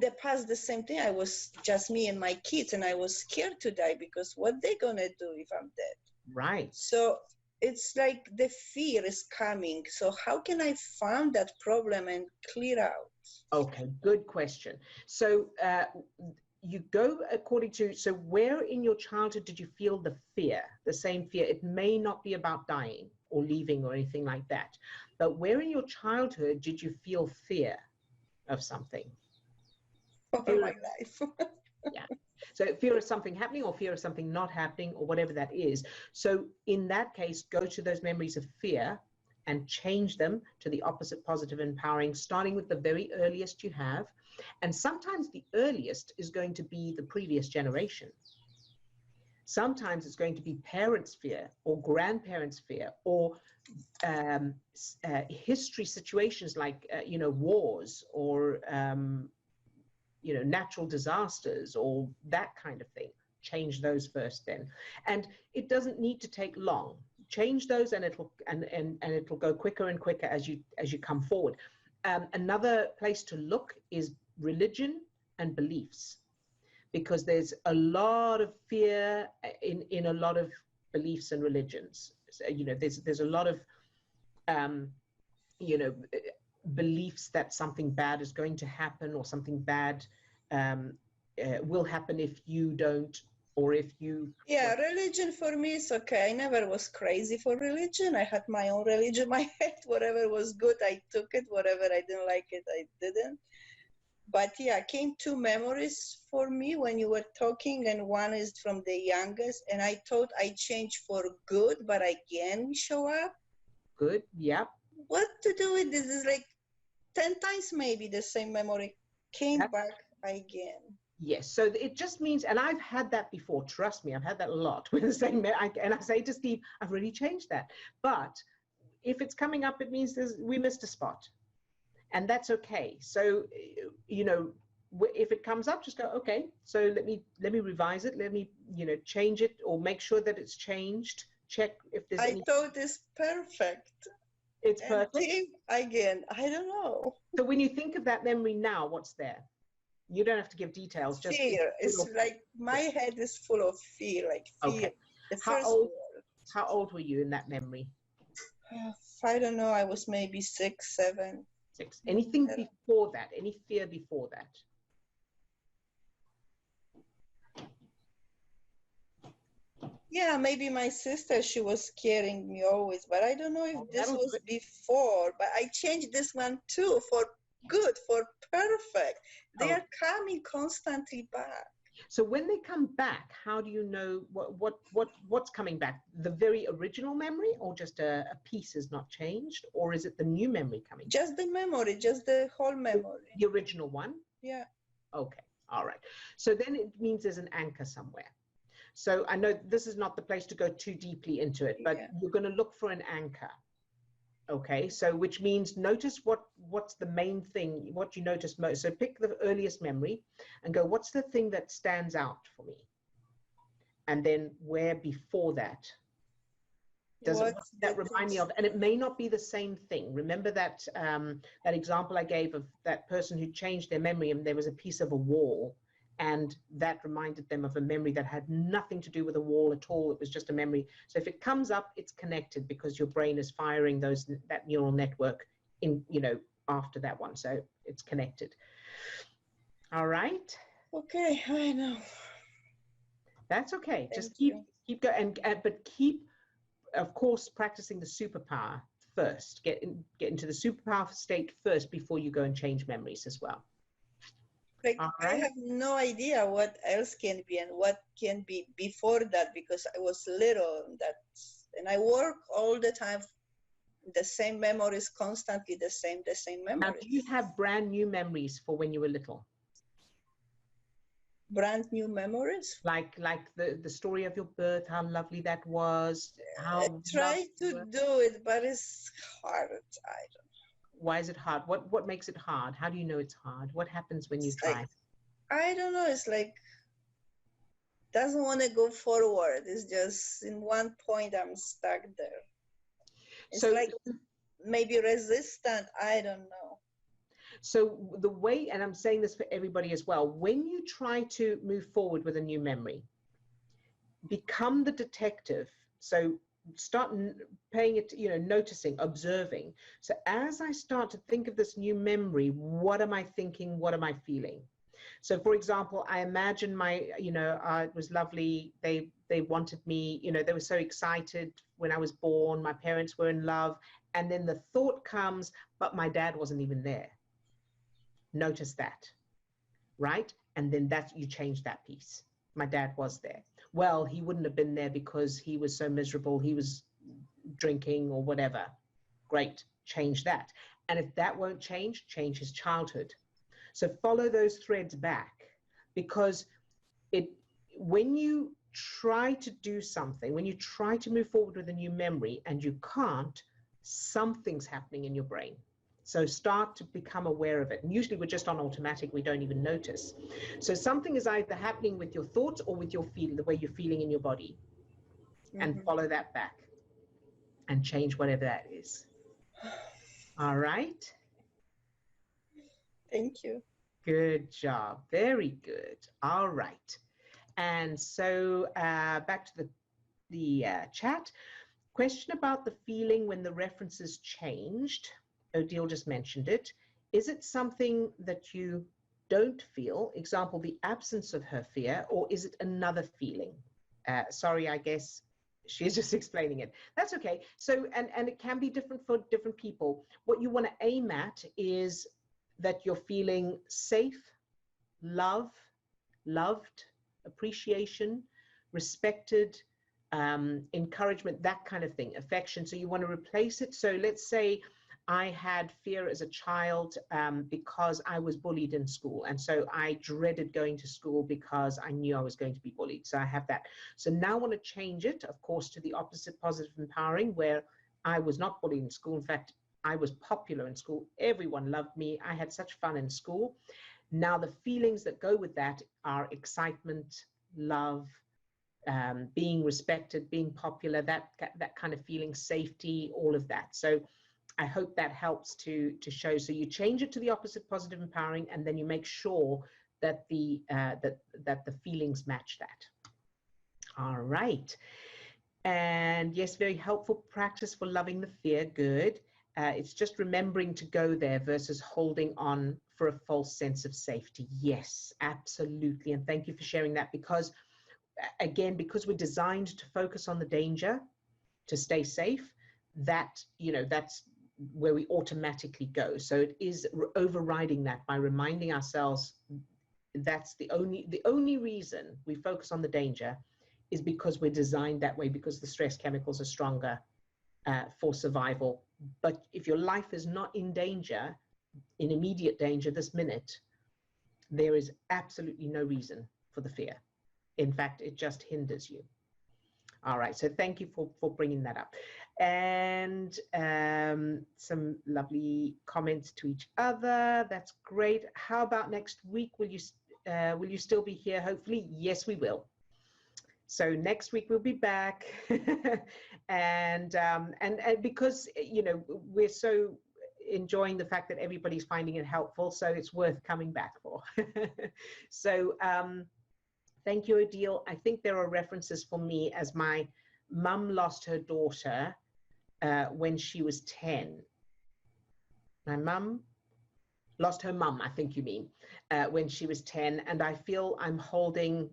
the past, the same thing. I was just me and my kids, and I was scared to die because what they gonna do if I'm dead? Right. So it's like the fear is coming. So how can I find that problem and clear out? Okay, good question. So you go according to, so where in your childhood did you feel the fear, the same fear? It may not be about dying or leaving or anything like that, but where in your childhood did you feel fear of something? Over my life. Yeah. So fear of something happening or fear of something not happening or whatever that is. So in that case, go to those memories of fear and change them to the opposite, positive, empowering, starting with the very earliest you have. And sometimes the earliest is going to be the previous generation. Sometimes it's going to be parents' fear or grandparents' fear or history situations like, wars or, natural disasters or that kind of thing. Change those first then. And it doesn't need to take long. Change those and it'll go quicker and quicker as you come forward. Another place to look is religion and beliefs, because there's a lot of fear in a lot of beliefs and religions. So, there's a lot of you know, beliefs that something bad is going to happen, or something bad will happen if you don't, or if you. Yeah, religion for me is okay. I never was crazy for religion. I had my own religion. My head, whatever was good, I took it. Whatever I didn't like it, I didn't. But yeah, came two memories for me when you were talking, and one is from the youngest, and I thought I changed for good, but again show up. Good, yeah. What to do with this? Is like 10 times maybe the same memory came back again. Yes, so it just means, and I've had that before, trust me, I've had that a lot with the same, and I say to Steve, I've really changed that. But if it's coming up, it means we missed a spot. And that's okay. So, you know, if it comes up, just go, okay, so let me revise it. Let me, you know, change it, or make sure that it's changed. Check if there's I thought it's perfect. It's perfect. Again, I don't know. So when you think of that memory now, what's there? You don't have to give details. Just fear. It's like my head is full of fear, like fear. Okay. How old were you in that memory? I don't know. I was maybe 6, 7. 6. Anything before that? Any fear before that? Yeah, maybe my sister, she was scaring me always, but I don't know if this was before, but I changed this one too for good, for perfect. They are coming constantly back. So when they come back, how do you know what's coming back? The very original memory, or just a piece is not changed, or is it the new memory coming back? Just the memory, just the whole memory. The original one? Yeah. Okay, all right. So then it means there's an anchor somewhere. So I know this is not the place to go too deeply into it, but you're going to look for an anchor. Okay, so which means notice what's the main thing, what you notice most. So pick the earliest memory and go, what's the thing that stands out for me? And then where before that? Does that remind me of? And it may not be the same thing. Remember that that example I gave of that person who changed their memory, and there was a piece of a wall, and that reminded them of a memory that had nothing to do with a wall at all. It was just a memory. So if it comes up, it's connected because your brain is firing that neural network in, you know, after that one. So it's connected. All right. Okay, I know. That's okay. Just keep going, but keep, of course, practicing the superpower first. Get into the superpower state first before you go and change memories as well. Like, I have no idea what else can be and what can be before that, because I was little, and I work all the time, the same memories, constantly the same memories. Now, do you have brand new memories for when you were little? Brand new memories? Like the story of your birth, how lovely that was. How I try to do it, but it's hard. I don't know. Why is it hard? What makes it hard? How do you know it's hard? What happens when you try? Like, I don't know. It's like, doesn't want to go forward. It's just in one point I'm stuck there. It's like maybe resistant. I don't know. So the way, and I'm saying this for everybody as well, when you try to move forward with a new memory, become the detective. So start paying it, you know, noticing, observing. So as I start to think of this new memory, what am I thinking? What am I feeling? So for example, I imagine it was lovely. They wanted me, you know, they were so excited when I was born. My parents were in love. And then the thought comes, but my dad wasn't even there. Notice that, right? And then you change that piece. My dad was there. Well, he wouldn't have been there because he was so miserable. He was drinking or whatever. Great, change that. And if that won't change his childhood. So follow those threads back, because when you try to do something, when you try to move forward with a new memory and you can't, something's happening in your brain. So start to become aware of it. And usually we're just on automatic. We don't even notice. So something is either happening with your thoughts or with your feeling, the way you're feeling in your body. And follow that back and change whatever that is. All right. Thank you. Good job. Very good. All right. And so back to the chat. Question about the feeling when the references changed. Odile just mentioned it. Is it something that you don't feel, example, the absence of her fear, or is it another feeling? Sorry, I guess she's just explaining it. That's okay. So, and it can be different for different people. What you want to aim at is that you're feeling safe, loved, appreciation, respected, encouragement, that kind of thing, affection. So you want to replace it. So let's say I had fear as a child because I was bullied in school. And so I dreaded going to school because I knew I was going to be bullied. So I have that. So now I want to change it, of course, to the opposite, positive empowering, where I was not bullied in school. In fact, I was popular in school. Everyone loved me. I had such fun in school. Now the feelings that go with that are excitement, love, being respected, being popular, that kind of feeling, safety, all of that. So I hope that helps to show. So you change it to the opposite, positive empowering, and then you make sure that the that the feelings match that. All right. And yes, very helpful practice for loving the fear. Good. It's just remembering to go there versus holding on for a false sense of safety. Yes, absolutely. And thank you for sharing that, because again, because we're designed to focus on the danger, to stay safe, that, you know, that's where we automatically go. So it is overriding that by reminding ourselves that's the only reason we focus on the danger is because we're designed that way, because the stress chemicals are stronger for survival. But if your life is not in danger, in immediate danger this minute, there is absolutely no reason for the fear. In fact, it just hinders you. All right, so thank you for bringing that up. And some lovely comments to each other. That's great. How about next week? Will you still be here? Hopefully, yes, we will. So next week we'll be back, and because, you know, we're so enjoying the fact that everybody's finding it helpful, so it's worth coming back for. So thank you, Odile. I think there are references for me as my mum lost her daughter when she was 10. My mum lost her mum, I think you mean, when she was 10, and I feel I'm holding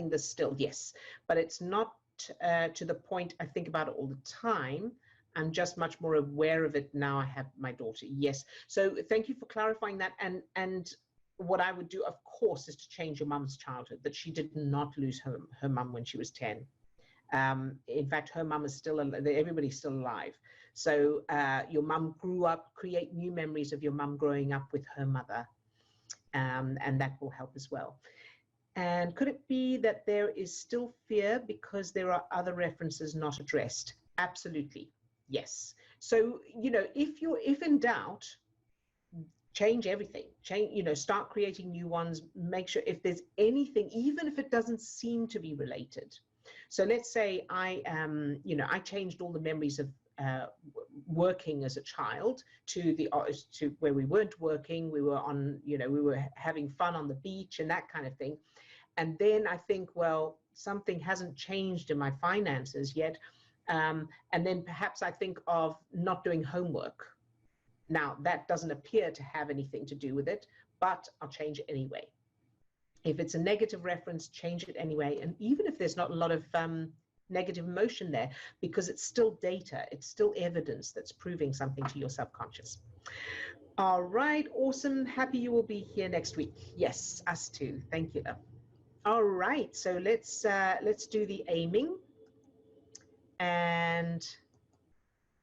this still, yes, but it's not to the point I think about it all the time. I'm just much more aware of it now I have my daughter, yes. So thank you for clarifying that. And what I would do, of course, is to change your mum's childhood, that she did not lose her mum when she was 10. In fact, her mum is still, everybody's still alive. So your mum grew up, create new memories of your mum growing up with her mother, and that will help as well. And could it be that there is still fear because there are other references not addressed? Absolutely, yes. So, you know, if in doubt, change everything, start creating new ones, make sure if there's anything, even if it doesn't seem to be related. So let's say I changed all the memories of working as a child to where we weren't working, we were on, we were having fun on the beach and that kind of thing. And then I think, well, something hasn't changed in my finances yet. And then perhaps I think of not doing homework. Now, that doesn't appear to have anything to do with it, but I'll change it anyway. If it's a negative reference, change it anyway. And even if there's not a lot of negative emotion there, because it's still data, it's still evidence that's proving something to your subconscious. All right, awesome. Happy you will be here next week. Yes, us too. Thank you. All right, so let's do the aiming and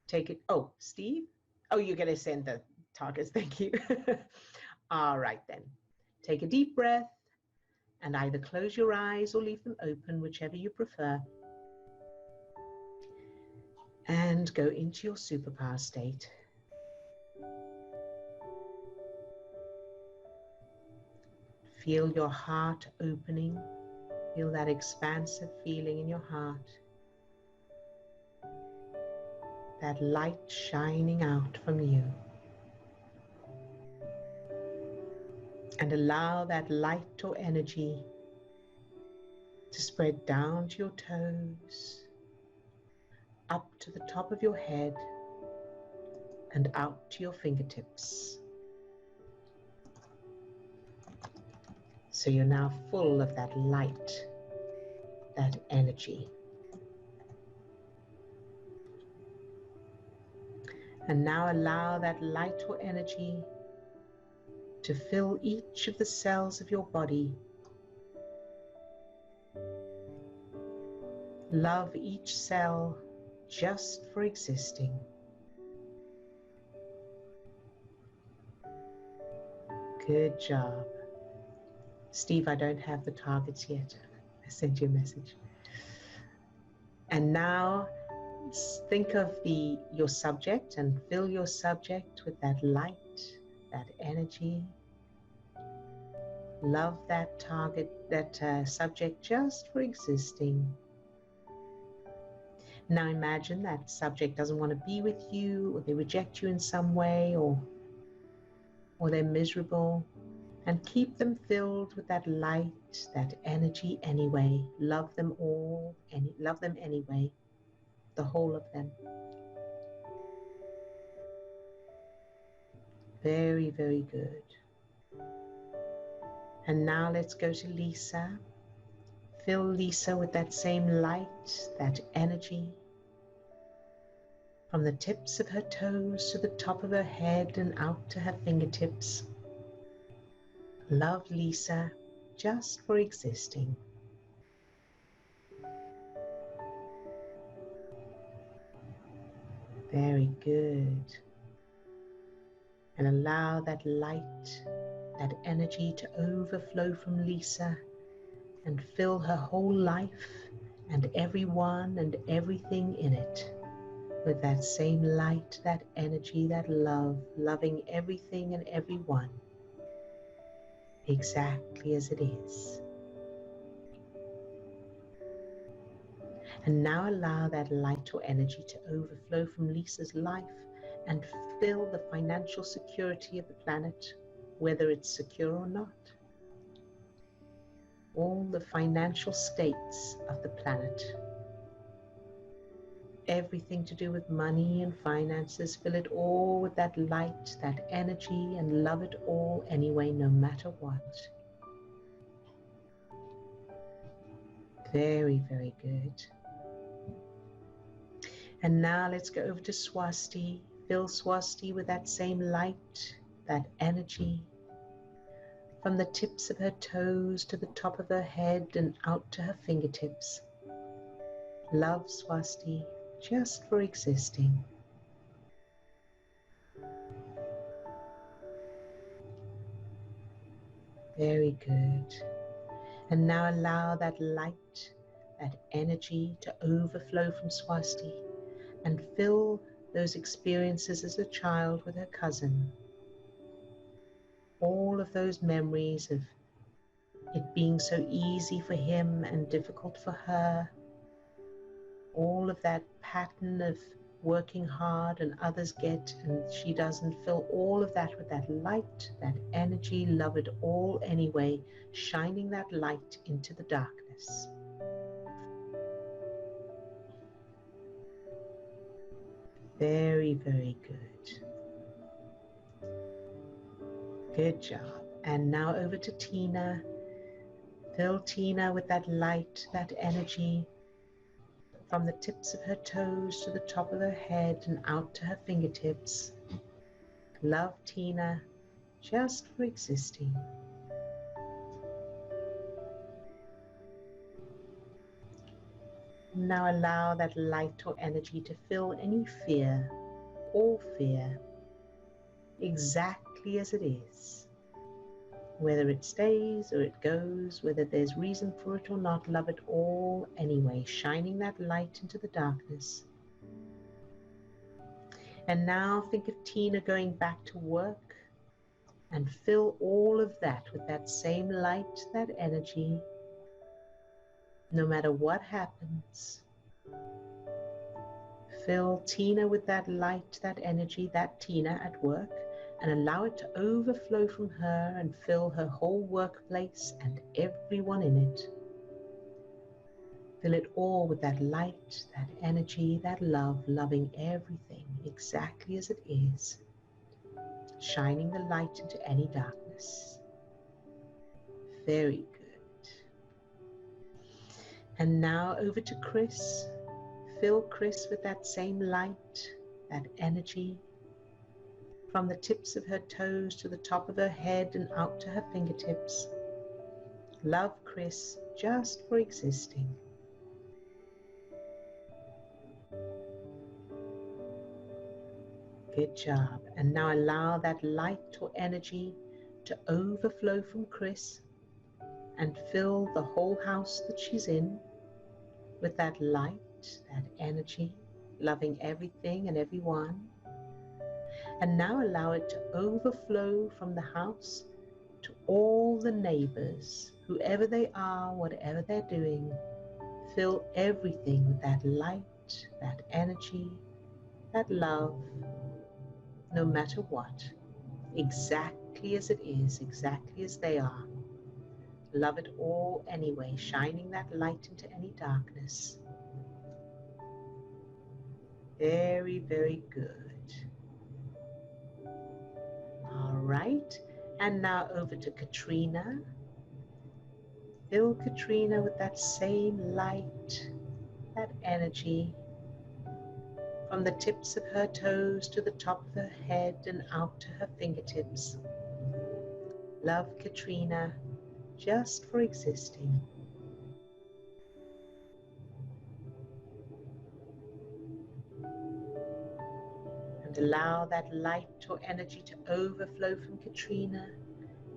take it. Oh, Steve. Oh, you're going to send the targets. Thank you. All right, then. Take a deep breath and either close your eyes or leave them open, whichever you prefer. And go into your superpower state. Feel your heart opening. Feel that expansive feeling in your heart. That light shining out from you. And allow that light or energy to spread down to your toes, up to the top of your head and out to your fingertips. So you're now full of that light, that energy. And now allow that light or energy to fill each of the cells of your body. Love each cell just for existing. Good job. Steve, I don't have the targets yet. I sent you a message. And now think of your subject and fill your subject with that light, that energy. Love that target, that subject just for existing. Now imagine that subject doesn't want to be with you, or they reject you in some way, or they're miserable. And keep them filled with that light, that energy anyway. Love them all, love them anyway, the whole of them. Very, very good. And now let's go to Lisa. Fill Lisa with that same light, that energy. From the tips of her toes to the top of her head and out to her fingertips. Love Lisa just for existing. Very good. And allow that light, that energy to overflow from Lisa and fill her whole life and everyone and everything in it with that same light, that energy, that love, loving everything and everyone exactly as it is. And now allow that light or energy to overflow from Lisa's life and fill the financial security of the planet, whether it's secure or not. All the financial states of the planet. Everything to do with money and finances, fill it all with that light, that energy, and love it all anyway, no matter what. Very, very good. And now let's go over to Swasti. Fill Swasti with that same light, that energy, from the tips of her toes to the top of her head and out to her fingertips. Love Swasti just for existing. Very good. And now allow that light, that energy to overflow from Swasti and fill those experiences as a child with her cousin. All of those memories of it being so easy for him and difficult for her. All of that pattern of working hard and others get and she doesn't, fill all of that with that light, that energy, love it all anyway, shining that light into the darkness. Very, very good. Good job. And now over to Tina. Fill Tina with that light, that energy, from the tips of her toes to the top of her head and out to her fingertips. Love Tina just for existing. Now allow that light or energy to fill any fear, all fear, exactly as it is. Whether it stays or it goes, whether there's reason for it or not, love it all anyway, shining that light into the darkness. And now think of Tina going back to work and fill all of that with that same light, that energy, no matter what happens. Fill Tina with that light, that energy, that Tina at work, and allow it to overflow from her and fill her whole workplace and everyone in it. Fill it all with that light, that energy, that love, loving everything exactly as it is, shining the light into any darkness. Very good. And now over to Chris. Fill Chris with that same light, that energy, from the tips of her toes to the top of her head and out to her fingertips. Love Chris just for existing. Good job. And now allow that light or energy to overflow from Chris and fill the whole house that she's in with that light, that energy, loving everything and everyone. And now allow it to overflow from the house to all the neighbors, whoever they are, whatever they're doing. Fill everything with that light, that energy, that love, no matter what, exactly as it is, exactly as they are. Love it all anyway, shining that light into any darkness. Very, very good. All right, and now over to Katrina. Fill Katrina with that same light, that energy, from the tips of her toes to the top of her head and out to her fingertips. Love Katrina just for existing. And allow that light or energy to overflow from Katrina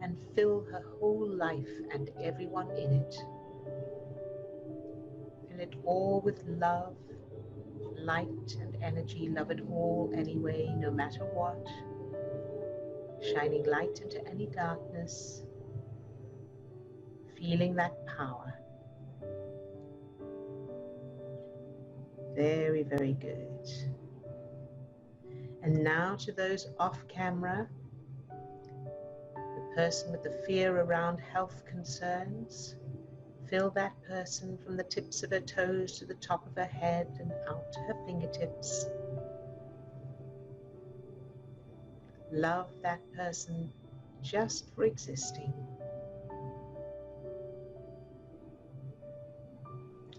and fill her whole life and everyone in it. Fill it all with love, light and energy. Love it all anyway, no matter what. Shining light into any darkness. Feeling that power. Very, very good. And now to those off camera, the person with the fear around health concerns, fill that person from the tips of her toes to the top of her head and out to her fingertips. Love that person just for existing.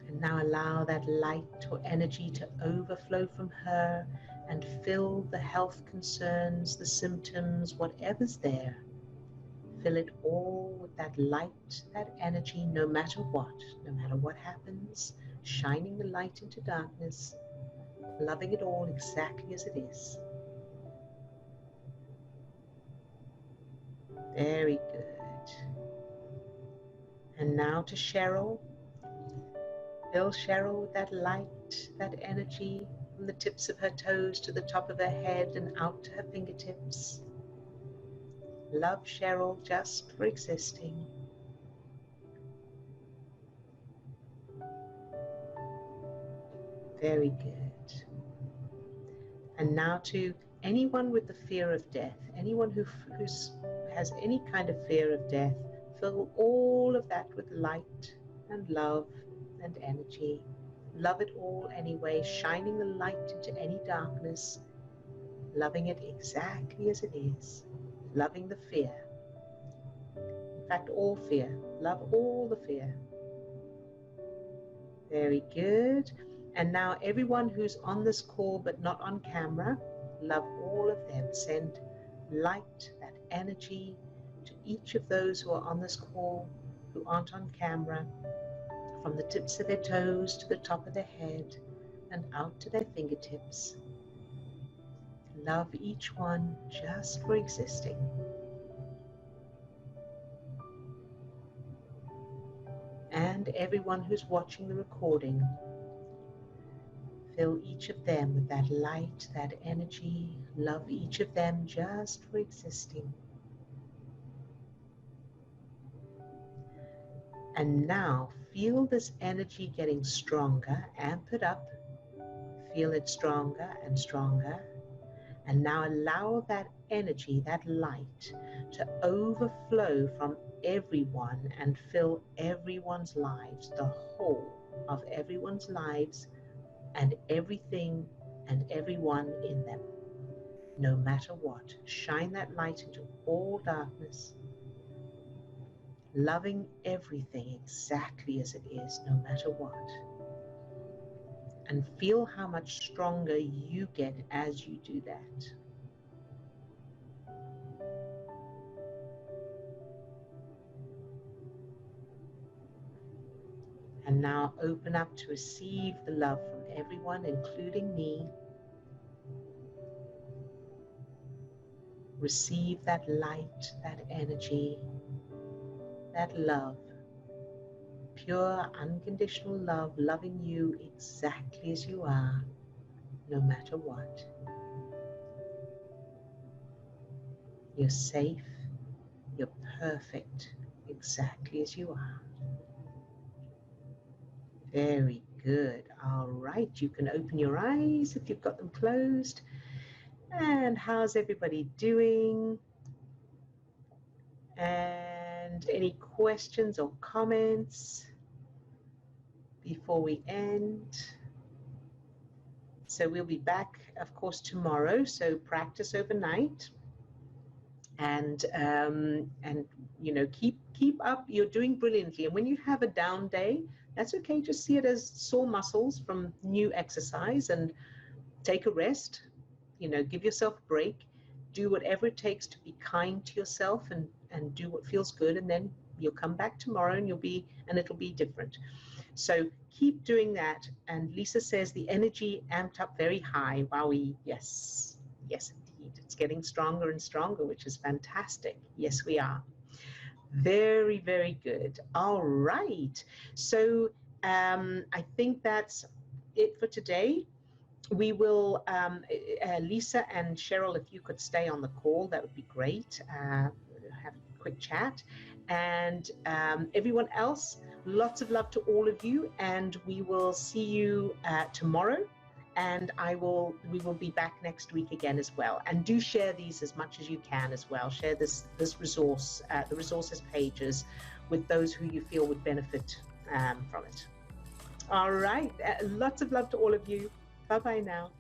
And now allow that light or energy to overflow from her and fill the health concerns, the symptoms, whatever's there. Fill it all with that light, that energy, no matter what happens, shining the light into darkness, loving it all exactly as it is. Very good. And now to Cheryl. Fill Cheryl with that light, that energy, from the tips of her toes to the top of her head and out to her fingertips. Love Cheryl just for existing. Very good. And now to anyone with the fear of death, anyone who has any kind of fear of death, fill all of that with light and love and energy. Love it all anyway, shining the light into any darkness, loving it exactly as it is, loving the fear. In fact, all fear. Love all the fear. Very good. And now everyone who's on this call but not on camera, love all of them. Send light, that energy, to each of those who are on this call who aren't on camera, from the tips of their toes to the top of their head and out to their fingertips. Love each one just for existing. And everyone who's watching the recording, fill each of them with that light, that energy. Love each of them just for existing. And now feel this energy getting stronger. Amp it up. Feel it stronger and stronger. And now allow that energy, that light, to overflow from everyone and fill everyone's lives, the whole of everyone's lives and everything and everyone in them, no matter what. Shine that light into all darkness, loving everything exactly as it is, no matter what. And feel how much stronger you get as you do that. And now open up to receive the love from everyone, including me. Receive that light, that energy, that love. Pure, unconditional love, loving you exactly as you are, no matter what. You're safe, you're perfect, exactly as you are. Very good. All right, you can open your eyes if you've got them closed. And how's everybody doing? And any questions or comments before we end? So we'll be back, of course, tomorrow. So practice overnight, and you know, keep up. You're doing brilliantly. And when you have a down day, that's okay. Just see it as sore muscles from new exercise, and take a rest. You know, give yourself a break. Do whatever it takes to be kind to yourself, and do what feels good. And then you'll come back tomorrow, and it'll be different. So keep doing that. And Lisa says the energy amped up very high. Wowie. Yes, yes, indeed. It's getting stronger and stronger, which is fantastic. Yes, we are. Very, very good. All right. So I think that's it for today. We will, Lisa and Cheryl, if you could stay on the call, that would be great. Have a quick chat. And everyone else, lots of love to all of you, and we will see you tomorrow. And we will be back next week again as well. And do share these as much as you can as well. Share this resource, the resources pages, with those who you feel would benefit from it. All right, lots of love to all of you. Bye-bye now.